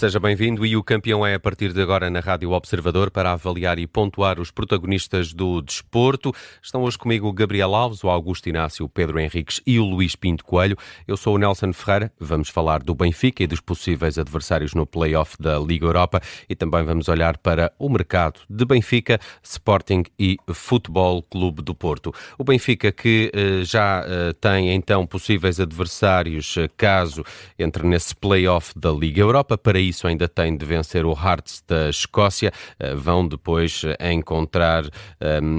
Seja bem-vindo e o campeão é a partir de agora na Rádio Observador para avaliar e pontuar os protagonistas do desporto. Estão hoje comigo o Gabriel Alves, o Augusto Inácio, o Pedro Henriques e o Luís Pinto Coelho. Eu sou o Nelson Ferreira. Vamos falar do Benfica e dos possíveis adversários no play-off da Liga Europa e também vamos olhar para o mercado de Benfica, Sporting e Futebol Clube do Porto. O Benfica que já tem então possíveis adversários caso entre nesse play-off da Liga Europa. Para isso ainda tem de vencer o Hearts da Escócia. Vão depois encontrar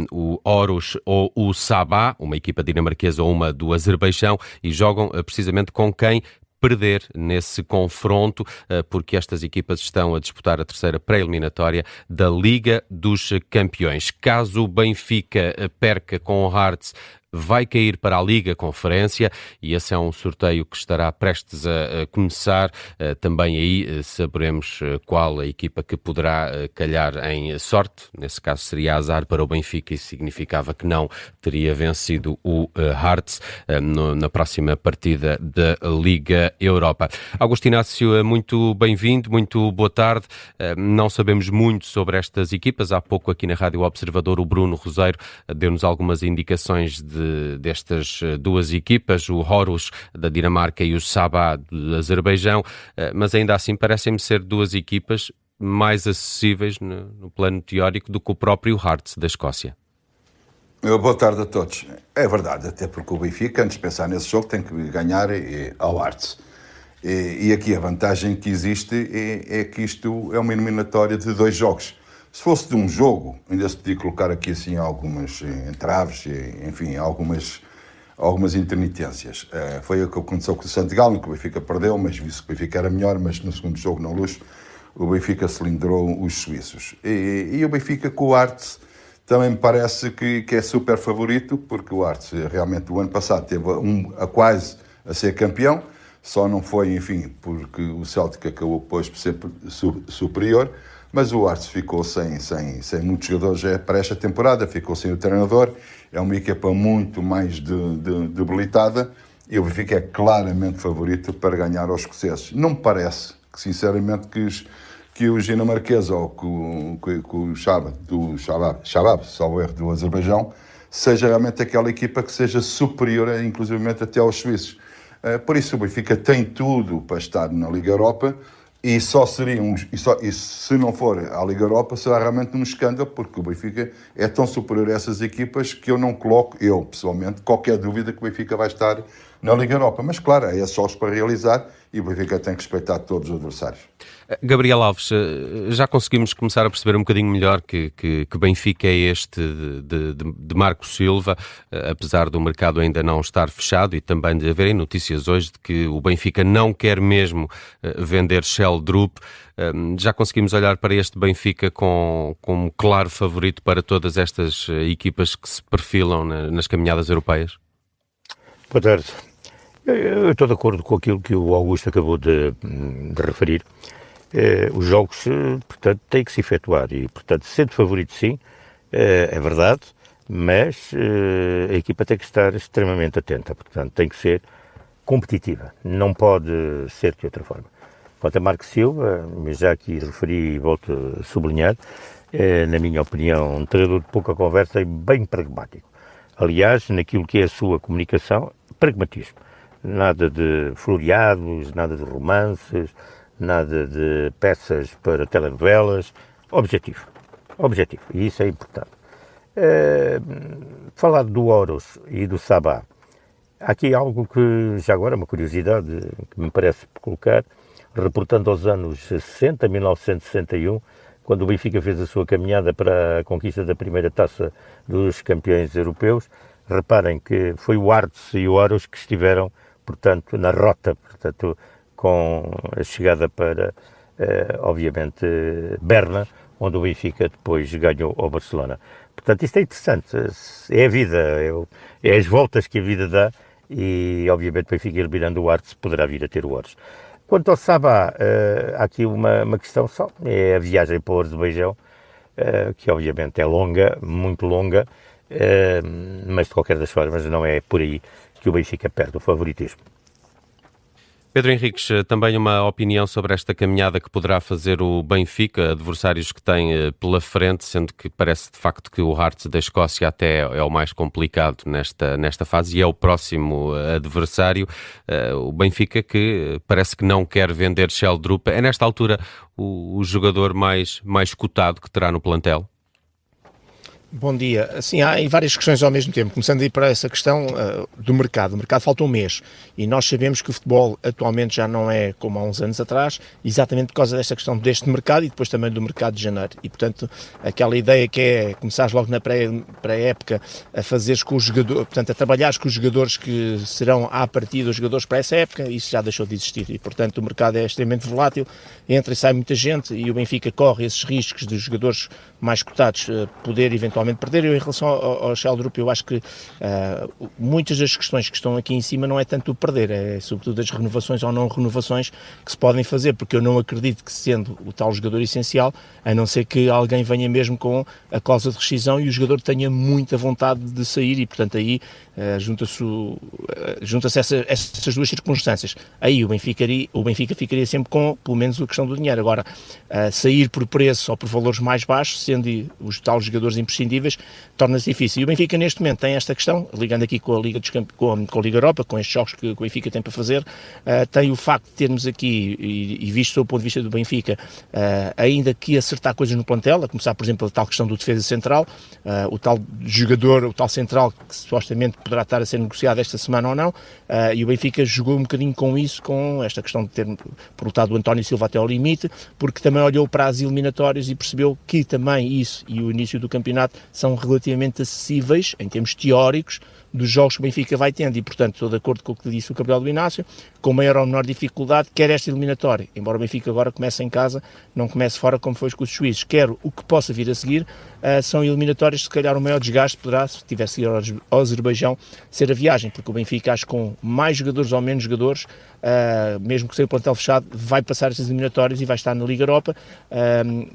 o Horus ou o Sabah, uma equipa dinamarquesa ou uma do Azerbaijão, e jogam precisamente com quem perder nesse confronto, porque estas equipas estão a disputar a terceira pré-eliminatória da Liga dos Campeões. Caso o Benfica perca com o Hearts, vai cair para a Liga Conferência e esse é um sorteio que estará prestes a começar. Também aí saberemos qual a equipa que poderá calhar em sorte. Nesse caso seria azar para o Benfica e significava que não teria vencido o Hearts na próxima partida da Liga Europa. Augusto Inácio, muito bem-vindo, muito boa tarde. Não sabemos muito sobre estas equipas. Há pouco aqui na Rádio Observador o Bruno Roseiro deu-nos algumas indicações destas duas equipas, o Horus da Dinamarca e o Sabah do Azerbaijão, mas ainda assim parecem-me ser duas equipas mais acessíveis no plano teórico do que o próprio Hearts da Escócia. Boa tarde a todos. É verdade, até porque o Benfica, antes de pensar nesse jogo, tem que ganhar ao Hearts. E aqui a vantagem que existe é que isto é uma eliminatória de 2 jogos. Se fosse de um jogo, ainda se podia colocar aqui assim algumas entraves, enfim, algumas intermitências. Foi o que aconteceu com o Santo Galo, que o Benfica perdeu, mas visto que o Benfica era melhor, mas no segundo jogo, na Luz, o Benfica cilindrou os suíços. E o Benfica com o Hearts também me parece que é super favorito, porque o Hearts realmente o ano passado teve quase a ser campeão, só não foi, enfim, porque o Celtic acabou depois por ser superior. Mas o Hearts ficou sem muitos jogadores para esta temporada, ficou sem o treinador, é uma equipa muito mais debilitada e o Benfica é claramente favorito para ganhar aos escoceses. Não me parece, sinceramente, que os dinamarqueses ou que o Shabab, salvo erro, do Azerbaijão, seja realmente aquela equipa que seja superior, inclusivamente até aos suíços. Por isso o Benfica tem tudo para estar na Liga Europa. E só seria e se não for à Liga Europa, será realmente um escândalo, porque o Benfica é tão superior a essas equipas que eu não coloco, eu pessoalmente, qualquer dúvida que o Benfica vai estar na Liga Europa. Mas claro, é só para realizar e o Benfica tem que respeitar todos os adversários. Gabriel Alves, já conseguimos começar a perceber um bocadinho melhor que Benfica é este de Marco Silva, apesar do mercado ainda não estar fechado e também de haverem notícias hoje de que o Benfica não quer mesmo vender Sheldrup. Já conseguimos olhar para este Benfica como claro favorito para todas estas equipas que se perfilam nas caminhadas europeias? Boa tarde. Eu estou de acordo com aquilo que o Augusto acabou de referir. Os jogos, portanto, têm que se efetuar e, portanto, sendo favorito sim, é verdade, mas a equipa tem que estar extremamente atenta, portanto, tem que ser competitiva, não pode ser de outra forma. Quanto a Marco Silva, já aqui referi e volto a sublinhar, na minha opinião, um treinador de pouca conversa e bem pragmático. Aliás, naquilo que é a sua comunicação, pragmatismo. Nada de floreados, nada de romances, nada de peças para telenovelas. Objetivo. E isso é importante. Falar do Horus e do Sabah. Há aqui algo que, já agora, uma curiosidade que me parece colocar, reportando aos anos 60, 1961, quando o Benfica fez a sua caminhada para a conquista da primeira taça dos campeões europeus, reparem que foi o Hearts e o Horus que estiveram, portanto, na rota, portanto, com a chegada para, obviamente, Berna, onde o Benfica depois ganhou ao Barcelona. Portanto, isto é interessante, é a vida, é as voltas que a vida dá e, obviamente, o Benfica eliminando o Hearts poderá vir a ter o Horus. Quanto ao Sabah, há aqui uma questão só, é a viagem para o Azerbaijão, que obviamente é longa, muito longa, mas de qualquer das formas não é por aí que o Benfica perde o favoritismo. Pedro Henriques, também uma opinião sobre esta caminhada que poderá fazer o Benfica, adversários que tem pela frente, sendo que parece de facto que o Hearts da Escócia até é o mais complicado nesta fase e é o próximo adversário. O Benfica que parece que não quer vender Sheldrup. É nesta altura o jogador mais cotado que terá no plantel? Bom dia. Assim, há várias questões ao mesmo tempo. Começando a ir para essa questão do mercado. O mercado falta um mês e nós sabemos que o futebol atualmente já não é como há uns anos atrás, exatamente por causa desta questão deste mercado e depois também do mercado de janeiro. E, portanto, aquela ideia que é começares logo na pré-época a fazeres com os jogadores, portanto, a trabalhares com os jogadores que serão à partida os jogadores para essa época, isso já deixou de existir. E, portanto, o mercado é extremamente volátil, entra e sai muita gente e o Benfica corre esses riscos dos jogadores mais cotados poder eventualmente perder. Eu, em relação ao Sheldrup, eu acho que muitas das questões que estão aqui em cima não é tanto o perder, é sobretudo as renovações ou não renovações que se podem fazer, porque eu não acredito que, sendo o tal jogador essencial, a não ser que alguém venha mesmo com a cláusula de rescisão e o jogador tenha muita vontade de sair e, portanto, aí junta-se essas duas circunstâncias. Aí o Benfica ficaria sempre com, pelo menos, a questão do dinheiro. Agora, sair por preço ou por valores mais baixos, sendo os tais jogadores imprescindíveis, torna-se difícil. E o Benfica, neste momento, tem esta questão, ligando aqui com a Liga com a Liga Europa, com estes jogos que o Benfica tem para fazer, tem o facto de termos aqui, e visto do ponto de vista do Benfica, ainda que acertar coisas no plantel, a começar, por exemplo, a tal questão do defesa central, o tal jogador, o tal central que supostamente poderá estar a ser negociado esta semana ou não, e o Benfica jogou um bocadinho com isso, com esta questão de ter portado o António Silva até ao limite, porque também olhou para as eliminatórias e percebeu que também isso e o início do campeonato são relativamente acessíveis, em termos teóricos, dos jogos que o Benfica vai tendo e, portanto, estou de acordo com o que disse o Gabriel do Inácio, com maior ou menor dificuldade, quer esta eliminatória, embora o Benfica agora comece em casa, não comece fora como foi com os suíços, quer o que possa vir a seguir, são eliminatórias, se calhar o maior desgaste poderá, se tivesse ido ao Azerbaijão, ser a viagem, porque o Benfica, acho que com mais jogadores ou menos jogadores, mesmo que seja o plantel fechado, vai passar estas eliminatórias e vai estar na Liga Europa,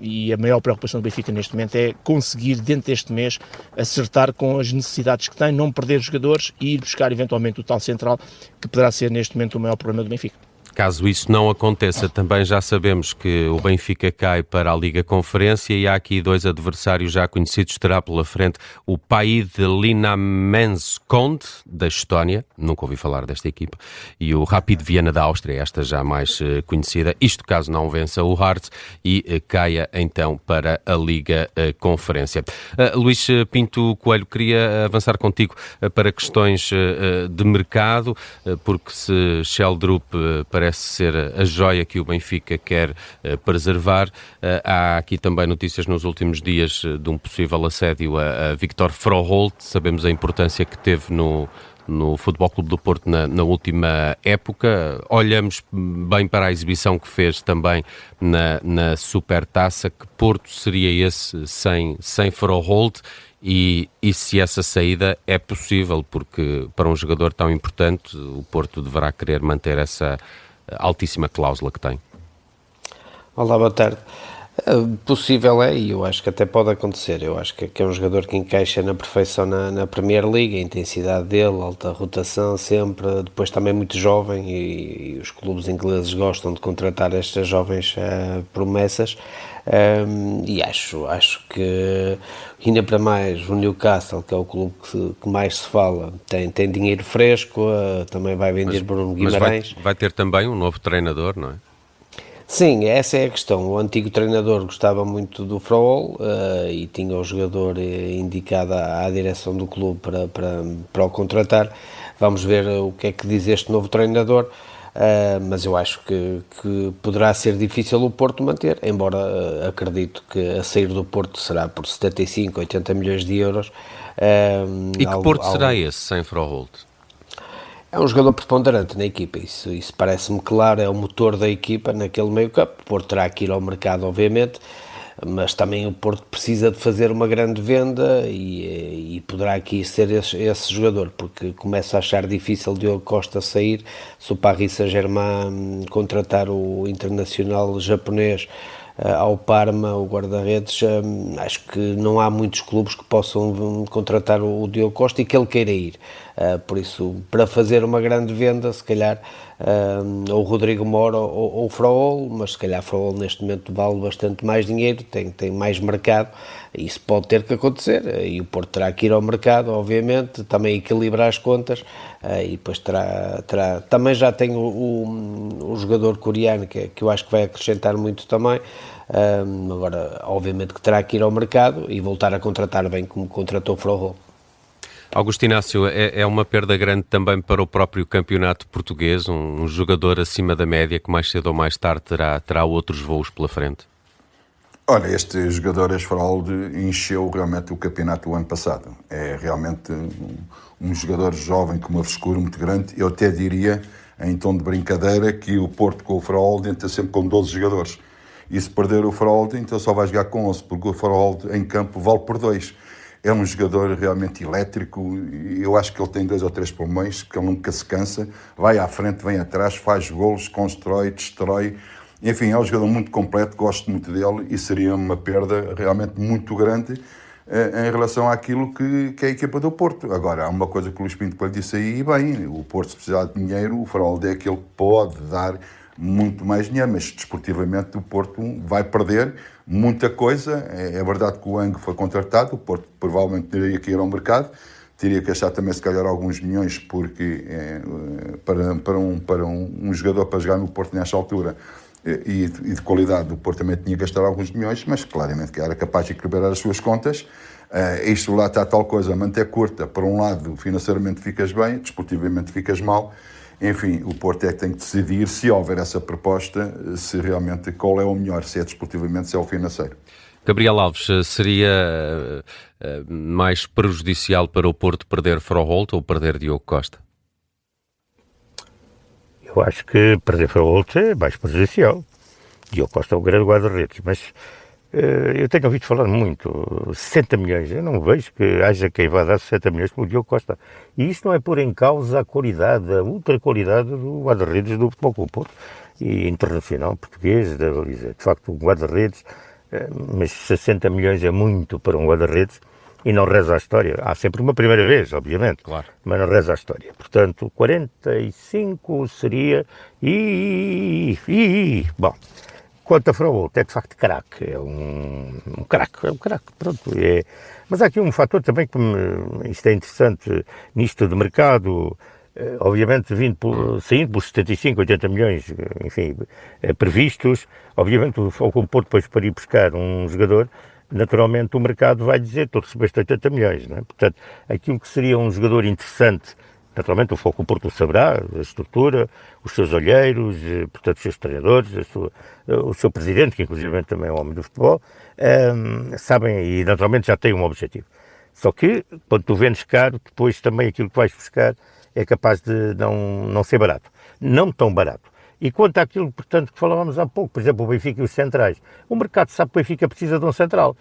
e a maior preocupação do Benfica neste momento é conseguir, dentro deste mês, acertar com as necessidades que tem, não perder jogadores e ir buscar eventualmente o tal central, que poderá ser neste momento o maior problema do Benfica. Caso isso não aconteça, também já sabemos que o Benfica cai para a Liga Conferência e há aqui dois adversários já conhecidos. Terá pela frente o Paid Linamenskonde, da Estónia, nunca ouvi falar desta equipa, e o Rapid Viena da Áustria, esta já mais conhecida. Isto caso não vença o Hearts e caia então para a Liga Conferência. Luís Pinto Coelho, queria avançar contigo para questões de mercado, porque se Sheldrup parece ser a joia que o Benfica quer preservar. Há aqui também notícias nos últimos dias de um possível assédio a Viktor Froholt. Sabemos a importância que teve no Futebol Clube do Porto na última época. Olhamos bem para a exibição que fez também na Supertaça. Que Porto seria esse sem Froholt? E se essa saída é possível, porque para um jogador tão importante o Porto deverá querer manter essa altíssima cláusula que tem. Olá, boa tarde. Possível é, e eu acho que até pode acontecer. Eu acho que é um jogador que encaixa na perfeição na Premier League, a intensidade dele, alta rotação sempre, depois também muito jovem e os clubes ingleses gostam de contratar estas jovens promessas. E acho que ainda para mais o Newcastle, que é o clube que mais se fala, tem dinheiro fresco, também vai vender Bruno Guimarães. Mas vai ter também um novo treinador, não é? Sim, essa é a questão. O antigo treinador gostava muito do Froholt e tinha o jogador indicado à direção do clube para o contratar. Vamos ver o que é que diz este novo treinador. Mas eu acho que poderá ser difícil o Porto manter, embora acredito que a sair do Porto será por 75, 80 milhões de euros. E que Porto será esse, sem Froholt? É um jogador preponderante na equipa, isso parece-me claro, é o motor da equipa naquele meio campo. O Porto terá que ir ao mercado, obviamente, mas também o Porto precisa de fazer uma grande venda e poderá aqui ser esse jogador, porque começa a achar difícil o Diogo Costa sair. Se o Paris Saint-Germain contratar o internacional japonês ao Parma, o guarda-redes, acho que não há muitos clubes que possam contratar o Diogo Costa e que ele queira ir. Por isso, para fazer uma grande venda, se calhar ou o Rodrigo Mora ou o Fraol, mas se calhar o Fraol neste momento vale bastante mais dinheiro, tem mais mercado, isso pode ter que acontecer, e o Porto terá que ir ao mercado, obviamente, também equilibrar as contas, e depois terá também já tem o jogador coreano, que eu acho que vai acrescentar muito também. Agora, obviamente que terá que ir ao mercado e voltar a contratar bem como contratou o Fraol. Augusto Inácio, é uma perda grande também para o próprio campeonato português, um jogador acima da média que mais cedo ou mais tarde terá outros voos pela frente? Olha, este jogador, Esfaralde, encheu realmente o campeonato do ano passado. É realmente um jogador jovem com uma frescura muito grande. Eu até diria, em tom de brincadeira, que o Porto com o Farolde entra sempre com 12 jogadores. E se perder o Farolde, então só vai jogar com 11, porque o Farolde em campo vale por 2. É um jogador realmente elétrico, eu acho que ele tem 2 ou 3 pulmões, que ele nunca se cansa, vai à frente, vem atrás, faz golos, constrói, destrói. Enfim, é um jogador muito completo, gosto muito dele e seria uma perda realmente muito grande em relação àquilo que é a equipa do Porto. Agora, há uma coisa que o Luís Pinto Coelho disse aí, e bem, o Porto, se precisar de dinheiro, o Farolde é aquele que pode dar muito mais dinheiro, mas desportivamente o Porto vai perder muita coisa. É verdade que o Ang foi contratado, o Porto provavelmente teria que ir ao mercado, teria que achar também se calhar alguns milhões, porque para um jogador para jogar no Porto nesta altura e de qualidade, o Porto também tinha que gastar alguns milhões, mas claramente que era capaz de equilibrar as suas contas. Isto lá está tal coisa, manter curta, por um lado financeiramente ficas bem, desportivamente ficas mal. Enfim, o Porto é que tem que decidir, se houver essa proposta, se realmente qual é o melhor, se é desportivamente, se é o financeiro. Gabriel Alves, seria mais prejudicial para o Porto perder Froholt ou perder Diogo Costa? Eu acho que perder Froholt é mais prejudicial. Diogo Costa é um grande guarda-redes, mas eu tenho ouvido falar muito, 60 milhões, eu não vejo que haja quem vá dar 60 milhões pelo Diogo Costa. E isto não é pôr em causa a qualidade, a ultra qualidade do guarda-redes do Futebol Clube do Porto e internacional português da baliza. De facto, um guarda-redes, mas 60 milhões é muito para um guarda-redes e não reza a história. Há sempre uma primeira vez, obviamente, claro, mas não reza a história. Portanto, 45 seria... Bom... Quanto a Froholt, é de facto craque, é um craque, pronto. Mas há aqui um fator também que isto é interessante, nisto de mercado, obviamente saindo por 75, 80 milhões, enfim, previstos, obviamente o Porto depois para ir buscar um jogador, naturalmente o mercado vai dizer, tu recebeste 80 milhões, não é? Portanto, aquilo que seria um jogador interessante, naturalmente o Foco Porto saberá, a estrutura, os seus olheiros, portanto os seus treinadores, o seu presidente, que inclusive também é um homem do futebol, sabem e naturalmente já têm um objetivo. Só que, quando tu vendes caro, depois também aquilo que vais buscar é capaz de não ser barato. Não tão barato. E quanto àquilo, portanto, que falávamos há pouco, por exemplo, o Benfica e os centrais, o mercado sabe que o Benfica precisa de um central.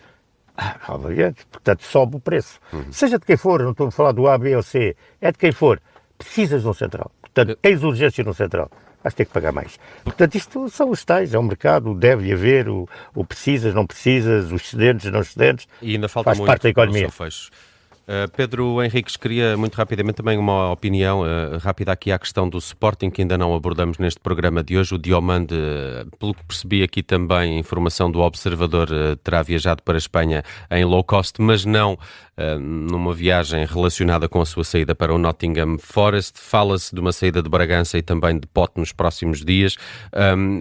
Obviamente, portanto, sobe o preço. Seja de quem for, não estou a falar do A, B ou C, é de quem for, precisas de um central. Portanto, tens urgência no central, vais ter que pagar mais. Portanto, isto são os tais, é um mercado, deve haver, o precisas, não precisas, os excedentes, não excedentes, e ainda falta faz muito parte da economia. Pedro Henriques, queria muito rapidamente também uma opinião rápida aqui à questão do Sporting, que ainda não abordamos neste programa de hoje. O Diomande, pelo que percebi aqui também, informação do Observador, terá viajado para a Espanha em low cost, mas não numa viagem relacionada com a sua saída para o Nottingham Forest. Fala-se de uma saída de Bragança e também de Pote nos próximos dias.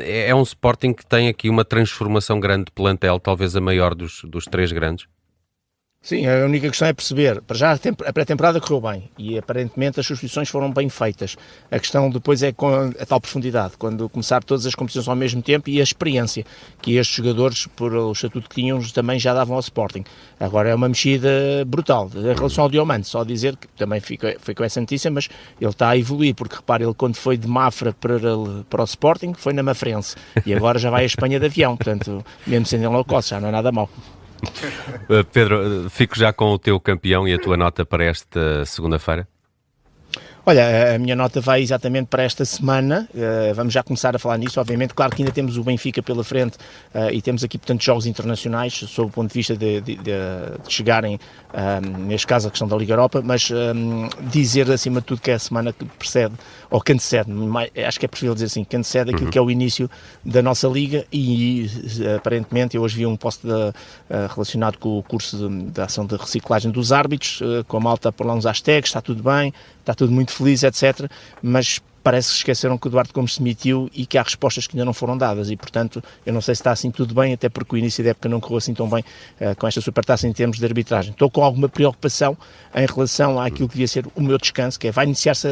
É um Sporting que tem aqui uma transformação grande de plantel, talvez a maior dos 3 grandes. Sim, a única questão é perceber, para já a pré-temporada correu bem e aparentemente as substituições foram bem feitas. A questão depois é com a tal profundidade, quando começar todas as competições ao mesmo tempo e a experiência que estes jogadores, por o estatuto que tinham, também já davam ao Sporting. Agora é uma mexida brutal. Em relação ao Diomande, só dizer que também foi com essa notícia, mas ele está a evoluir, porque repare, ele quando foi de Mafra para o Sporting, foi na Mafrense e agora já vai à Espanha de avião, portanto, mesmo sendo em low cost, já não é nada mau. Pedro, fico já com o teu campeão e a tua nota para esta segunda-feira. Olha, a minha nota vai exatamente para esta semana, vamos já começar a falar nisso, obviamente, claro que ainda temos o Benfica pela frente e temos aqui, portanto, jogos internacionais, sob o ponto de vista de chegarem, neste caso, a questão da Liga Europa, mas dizer, acima de tudo, que é a semana que precede, ou que antecede, acho que é preferível dizer assim, que antecede aquilo que é o início da nossa Liga e, aparentemente, eu hoje vi um post relacionado com o curso de ação de reciclagem dos árbitros, com a malta por lá uns hashtags, está tudo bem, está tudo muito feliz, etc. Mas parece que esqueceram que o Eduardo Gomes se demitiu e que há respostas que ainda não foram dadas e, portanto, eu não sei se está assim tudo bem, até porque o início da época não correu assim tão bem com esta supertaça em termos de arbitragem. Estou com alguma preocupação em relação àquilo que devia ser o meu descanso, que é vai iniciar-se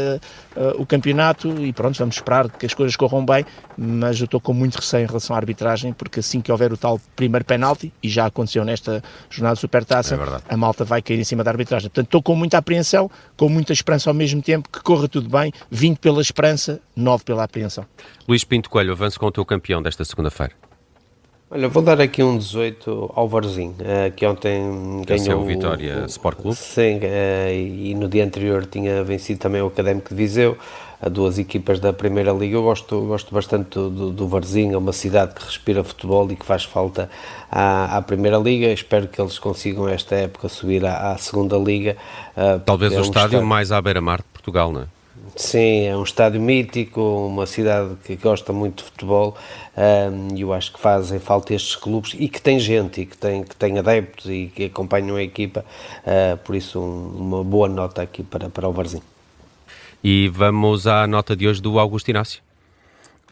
o campeonato e pronto, vamos esperar que as coisas corram bem, mas eu estou com muito receio em relação à arbitragem, porque assim que houver o tal primeiro penalti, e já aconteceu nesta jornada de supertaça, a malta vai cair em cima da arbitragem. Portanto, estou com muita apreensão, com muita esperança ao mesmo tempo, que corra tudo bem, 20 pela esperança, 9 pela apreensão. Luís Pinto Coelho, avanço com o teu campeão desta segunda-feira. Olha, vou dar aqui um 18 ao Varzim, que ontem ganhou o Vitória Sport Clube. Sim, e no dia anterior tinha vencido também o Académico de Viseu, a duas equipas da Primeira Liga. Eu gosto bastante do Varzim, é uma cidade que respira futebol e que faz falta à Primeira Liga. Espero que eles consigam esta época subir à Segunda Liga. Talvez o estádio mais à beira-mar de Portugal, não é? Sim, é um estádio mítico, uma cidade que gosta muito de futebol e eu acho que fazem falta estes clubes e que tem gente e que tem adeptos e que acompanham a equipa, por isso uma boa nota aqui para o Varzim. E vamos à nota de hoje do Augusto Inácio.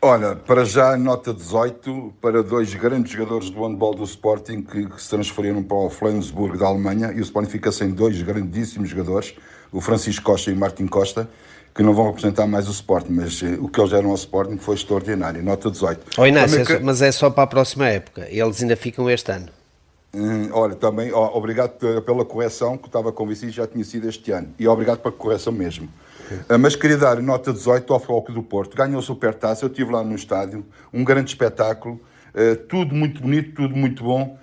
Olha, para já nota 18 para dois grandes jogadores do handball do Sporting que se transferiram para o Flensburg da Alemanha, e o Sporting fica sem dois grandíssimos jogadores, o Francisco Costa e o Martin Costa, que não vão representar mais o Sporting, mas o que eles deram ao Sporting foi extraordinário, nota 18. Inácio, mas é só para a próxima época, eles ainda ficam este ano. Olha, também, obrigado pela correção, que estava convencido já tinha sido este ano, e obrigado pela correção mesmo. Mas queria dar nota 18 ao Futebol Clube do Porto, ganhou a Supertaça, eu estive lá no estádio, um grande espetáculo, tudo muito bonito, tudo muito bom.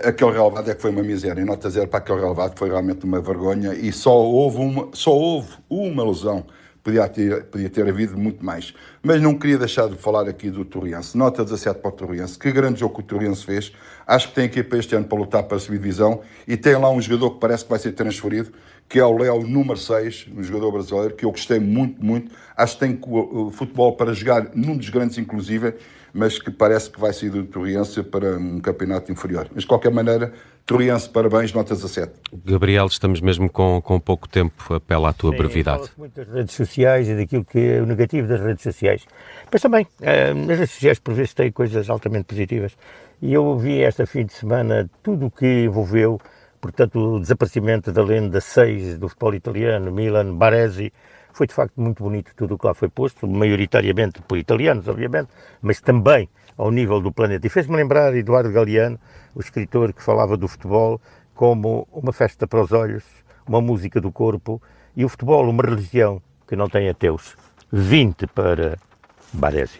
Aquele relevado é que foi uma miséria, nota 0 para aquele relevado, que foi realmente uma vergonha, e só houve uma lesão, podia ter havido muito mais. Mas não queria deixar de falar aqui do Torriense, nota 17 para o Torriense, que grande jogo que o Torriense fez, acho que tem equipa este ano para lutar para a subdivisão, e tem lá um jogador que parece que vai ser transferido, que é o Léo, número 6, um jogador brasileiro, que eu gostei muito, muito, acho que tem o futebol para jogar num dos grandes inclusive, mas que parece que vai sair do Torriense para um campeonato inferior. Mas, de qualquer maneira, Torriense, parabéns, nota 17. Gabriel, estamos mesmo com pouco tempo, apela à tua brevidade. Fala-se muito das redes sociais e daquilo que é o negativo das redes sociais. Mas também, as redes sociais, por vezes, têm coisas altamente positivas. E eu vi esta fim de semana tudo o que envolveu, portanto, o desaparecimento da lenda 6 do futebol italiano, Milan Baresi. Foi de facto muito bonito tudo o que lá foi posto, maioritariamente por italianos, obviamente, mas também ao nível do planeta. E fez-me lembrar Eduardo Galeano, o escritor que falava do futebol como uma festa para os olhos, uma música do corpo, e o futebol uma religião que não tem ateus. 20 para Baresi.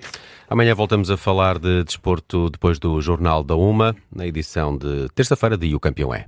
Amanhã voltamos a falar de desporto depois do Jornal da Uma, na edição de terça-feira de O Campeão É.